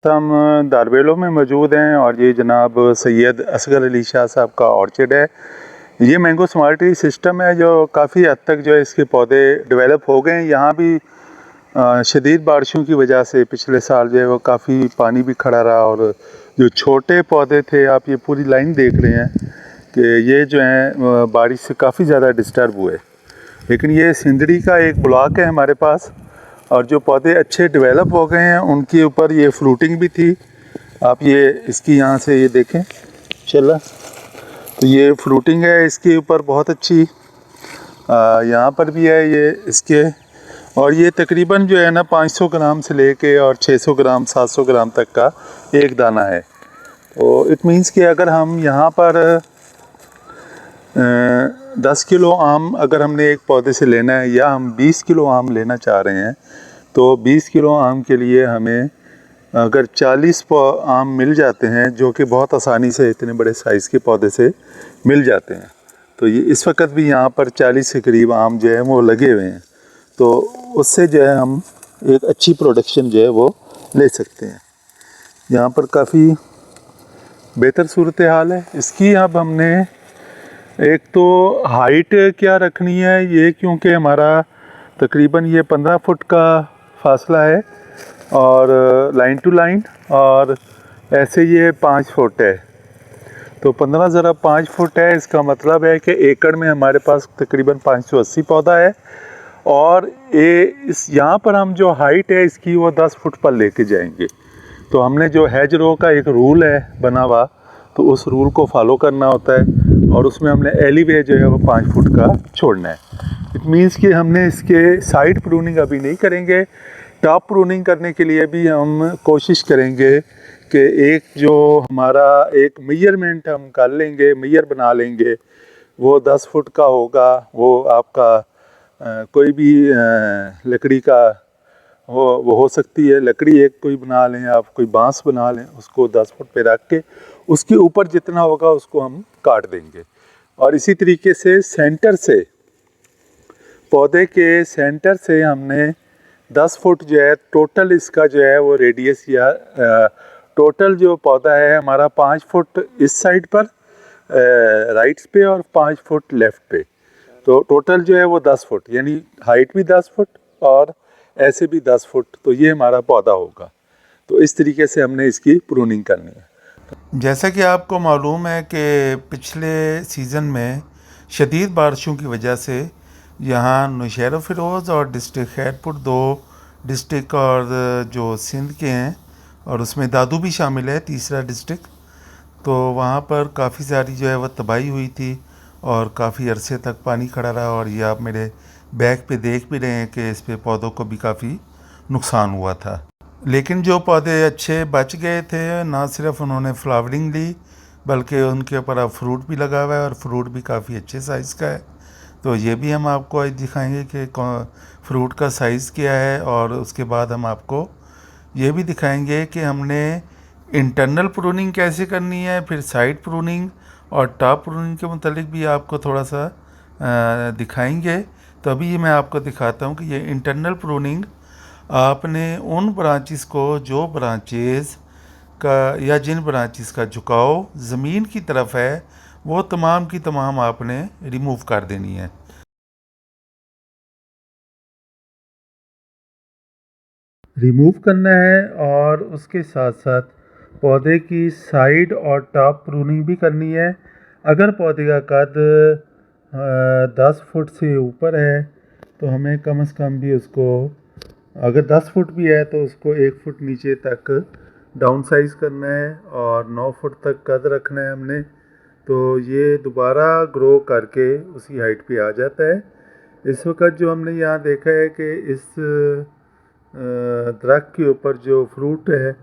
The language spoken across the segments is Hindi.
हम दारवेलो में मौजूद हैं और ये जनाब सैयद असगर अली शाह साहब का ऑर्चिड है। ये मैंगो स्मार्ट ट्री सिस्टम है जो काफ़ी हद तक जो है इसके पौधे डेवलप हो गए हैं। यहाँ भी शदीद बारिशों की वजह से पिछले साल जो है वो काफ़ी पानी भी खड़ा रहा और जो छोटे पौधे थे, आप ये पूरी लाइन देख रहे हैं कि ये जो हैं बारिश से काफ़ी ज़्यादा डिस्टर्ब हुए। लेकिन ये सिंदड़ी का एक ब्लॉक है हमारे पास और जो पौधे अच्छे डेवलप हो गए हैं उनके ऊपर ये फ्रूटिंग भी थी। आप ये इसकी यहाँ से ये देखें चला, तो ये फ्रूटिंग है इसके ऊपर बहुत अच्छी। यहाँ पर भी है ये इसके, और ये तकरीबन जो है ना 500 ग्राम से लेके और 600 ग्राम 700 ग्राम तक का एक दाना है। तो इट मीन्स कि अगर हम यहाँ पर 10 किलो आम अगर हमने एक पौधे से लेना है या हम 20 किलो आम लेना चाह रहे हैं, तो 20 किलो आम के लिए हमें अगर 40 आम मिल जाते हैं, जो कि बहुत आसानी से इतने बड़े साइज़ के पौधे से मिल जाते हैं। तो ये इस वक्त भी यहाँ पर 40 के करीब आम जो है वो लगे हुए हैं, तो उससे जो है हम एक अच्छी प्रोडक्शन जो है वो ले सकते हैं। यहाँ पर काफ़ी बेहतर सूरत हाल है इसकी। अब हमने एक तो हाइट क्या रखनी है ये, क्योंकि हमारा तकरीबन ये 15 फुट का फासला है और लाइन टू लाइन, और ऐसे ये 5 फुट है। तो 15 ज़रा 5 फुट है, इसका मतलब है कि एकड़ में हमारे पास तकरीबन 580 पौधा है। और ये इस यहाँ पर हम जो हाइट है इसकी वो 10 फुट पर लेके जाएंगे। तो हमने जो हैज रो का एक रूल है बना हुआ, तो उस रूल को फॉलो करना होता है और उसमें हमने एलीवे जो है वो 5 फुट का छोड़ना है। इट मीन्स कि हमने इसके साइड प्रूनिंग अभी नहीं करेंगे। टॉप प्रूनिंग करने के लिए भी हम कोशिश करेंगे कि एक जो हमारा एक मेजरमेंट हम कर लेंगे, मेजर बना लेंगे, वो 10 फुट का होगा। वो आपका कोई भी लकड़ी का वो हो सकती है, लकड़ी एक कोई बना लें, आप कोई बांस बना लें, उसको 10 फुट पे रख के उसके ऊपर जितना होगा उसको हम काट देंगे। और इसी तरीके से सेंटर से, पौधे के सेंटर से हमने 10 फुट जो है टोटल इसका जो है वो रेडियस, या टोटल जो पौधा है हमारा 5 फुट इस साइड पर राइट्स पे और 5 फुट लेफ़्ट पे, तो टोटल जो है वो 10 फुट, यानी हाइट भी 10 फुट और ऐसे भी 10 फुट, तो ये हमारा पौधा होगा। तो इस तरीके से हमने इसकी प्रूनिंग करनी है। जैसा कि आपको मालूम है कि पिछले सीज़न में शदीद बारिशों की वजह से यहाँ नौशहरा फ़िरोज़ और डिस्ट्रिक्ट खैरपुर, 2 डिस्ट्रिक्ट और जो सिंध के हैं, और उसमें दादू भी शामिल है, तीसरा डिस्ट्रिक्ट, तो वहाँ पर काफ़ी सारी जो है वह तबाही हुई थी और काफ़ी अरसे तक पानी खड़ा रहा। और ये आप मेरे बैक पे देख भी रहे हैं कि इस पे पौधों को भी काफ़ी नुकसान हुआ था। लेकिन जो पौधे अच्छे बच गए थे, ना सिर्फ उन्होंने फ्लावरिंग ली बल्कि उनके ऊपर अब फ्रूट भी लगा हुआ है और फ्रूट भी काफ़ी अच्छे साइज़ का है। तो ये भी हम आपको आज दिखाएंगे कि फ्रूट का साइज़ क्या है, और उसके बाद हम आपको ये भी दिखाएंगे कि हमने इंटरनल प्रूनिंग कैसे करनी है, फिर साइड प्रूनिंग और टॉप प्रूनिंग के मुतालिक भी आपको थोड़ा सा दिखाएंगे। तो अभी मैं आपको दिखाता हूँ कि ये इंटरनल प्रूनिंग आपने उन ब्रांचेस को, जो ब्रांचेस का या जिन ब्रांचेस का झुकाव ज़मीन की तरफ है, वो तमाम की तमाम आपने रिमूव कर देनी है। रिमूव करना है और उसके साथ साथ पौधे की साइड और टॉप प्रूनिंग भी करनी है। अगर पौधे का कद 10 फुट से ऊपर है तो हमें कम से कम भी उसको, अगर 10 फुट भी है तो उसको 1 फुट नीचे तक डाउन साइज़ करना है और 9 फुट तक कद रखना है हमने। तो ये दोबारा ग्रो करके उसी हाइट पे आ जाता है। इस वक्त जो हमने यहाँ देखा है कि इस दरख्त के ऊपर जो फ्रूट है,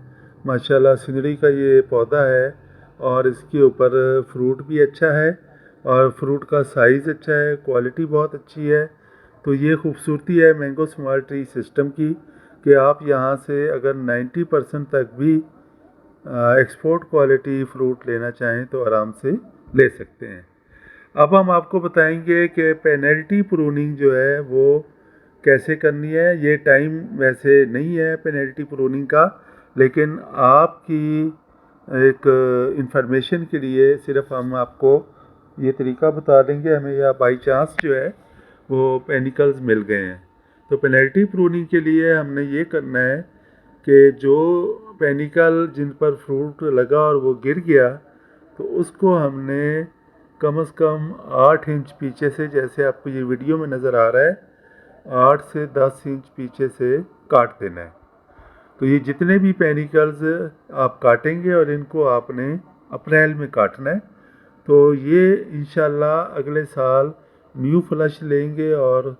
माशाल्लाह सिंदड़ी का ये पौधा है और इसके ऊपर फ्रूट भी अच्छा है और फ्रूट का साइज़ अच्छा है, क्वालिटी बहुत अच्छी है। तो ये खूबसूरती है मैंगो स्मार्ट ट्री सिस्टम की कि आप यहाँ से अगर 90% तक भी एक्सपोर्ट क्वालिटी फ्रूट लेना चाहें तो आराम से ले सकते हैं। अब हम आपको बताएंगे कि पेनल्टी प्रूनिंग जो है वो कैसे करनी है। ये टाइम वैसे नहीं है पेनल्टी प्रूनिंग का, लेकिन आपकी एक इंफॉर्मेशन के लिए सिर्फ हम आपको ये तरीका बता देंगे। हमें या बाई चांस जो है वो पेनिकल्स मिल गए हैं, तो पेनल्टी प्रूनिंग के लिए हमने ये करना है कि जो पेनिकल जिन पर फ्रूट लगा और वो गिर गया, तो उसको हमने कम से कम 8 इंच पीछे से, जैसे आपको ये वीडियो में नज़र आ रहा है, 8 से 10 इंच पीछे से काट देना है। तो ये जितने भी पेनिकल्स आप काटेंगे और इनको आपने अप्रैल में काटना है, तो ये इंशाल्लाह अगले साल न्यू फ्लश लेंगे और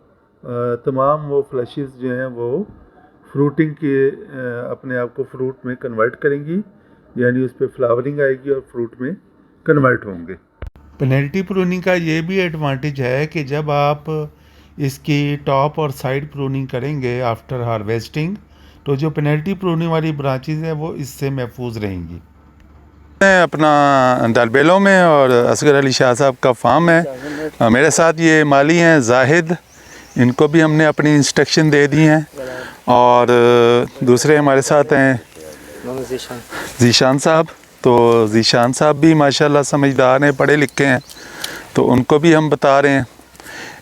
तमाम वो फ्लशेस जो हैं वो फ्रूटिंग के अपने आप को फ्रूट में कन्वर्ट करेंगी, यानी उस पर फ्लावरिंग आएगी और फ्रूट में कन्वर्ट होंगे। पेनल्टी प्रूनिंग का ये भी एडवांटेज है कि जब आप इसकी टॉप और साइड प्रूनिंग करेंगे आफ्टर हार्वेस्टिंग, तो जो पेनल्टी प्रूनिंग वाली ब्रांचेज हैं वो इससे महफूज रहेंगी। मैं अपना दलबेलों में और असगर अली शाह साहब का फार्म है। मेरे साथ ये माली हैं जाहिद, इनको भी हमने अपनी इंस्ट्रक्शन दे दी हैं, और दूसरे हमारे साथ हैं जीशान साहब। तो जीशान साहब भी माशाल्लाह समझदार हैं, पढ़े लिखे हैं, तो उनको भी हम बता रहे हैं।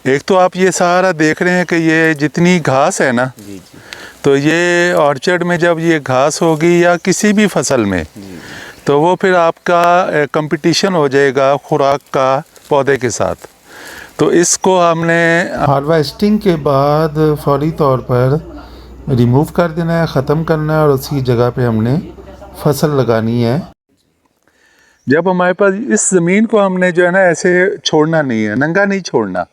एक तो आप ये सारा देख रहे हैं कि ये जितनी घास है ना, तो ये ऑर्चर्ड में जब ये घास होगी या किसी भी फसल में, तो वो फिर आपका कंपटीशन हो जाएगा खुराक का पौधे के साथ। तो इसको हमने हार्वेस्टिंग के बाद फौरी तौर पर रिमूव कर देना है, ख़त्म करना है, और उसकी जगह पे हमने फसल लगानी है। जब हमारे पास इस ज़मीन को हमने जो है ना ऐसे छोड़ना नहीं है, नंगा नहीं छोड़ना।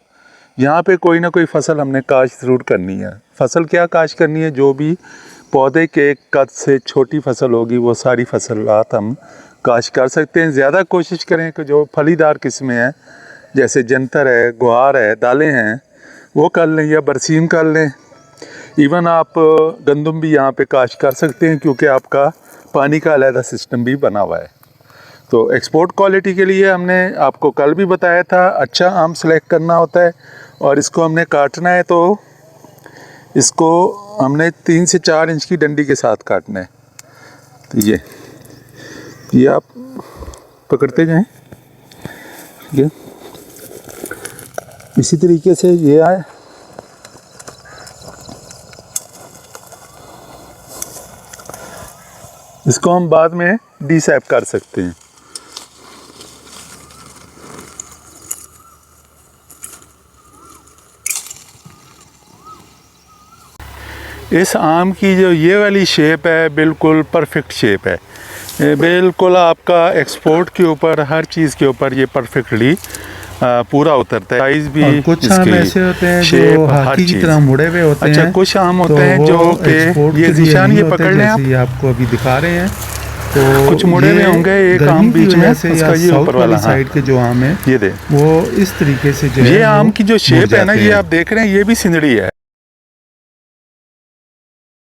यहाँ पे कोई ना कोई फसल हमने काश्त ज़रूर करनी है। फसल क्या काश्त करनी है? जो भी पौधे के कद से छोटी फसल होगी वो सारी फसलात हम काश्त कर सकते हैं। ज़्यादा कोशिश करें कि जो फलीदार किस्में हैं, जैसे जंतर है, गुआर है, दालें हैं, वो कर लें, या बरसीम कर लें। इवन आप गंदम भी यहाँ पे काश्त कर सकते हैं, क्योंकि आपका पानी का अलहदा सिस्टम भी बना हुआ है। तो एक्सपोर्ट क्वालिटी के लिए हमने आपको कल भी बताया था, अच्छा आम सेलेक्ट करना होता है और इसको हमने काटना है, तो इसको हमने 3 से 4 इंच की डंडी के साथ काटना है। तो ये आप पकड़ते जाएं, ठीक है। इसी तरीके से ये आए, इसको हम बाद में डीसैप कर सकते हैं। इस आम की जो ये वाली शेप है बिल्कुल परफेक्ट शेप है, बिल्कुल आपका एक्सपोर्ट के ऊपर हर चीज़ के ऊपर ये परफेक्टली पूरा उतरता है। साइज भी, और कुछ आम ऐसे होते हैं जो हाथी की तरह मुड़े हुए होते हैं। अच्छा, कुछ आम होते हैं जो कि ये जीशान, ये पकड़ लें आप, ये आपको अभी दिखा रहे हैं। तो कुछ मुड़े हुए होंगे, एक आम बीच में, इसका ये ऊपर वाला साइड के जो आम है ये दे, वो इस तरीके से जो ये आम की जो शेप है ना, ये आप देख रहे हैं, ये भी सिंदड़ी है।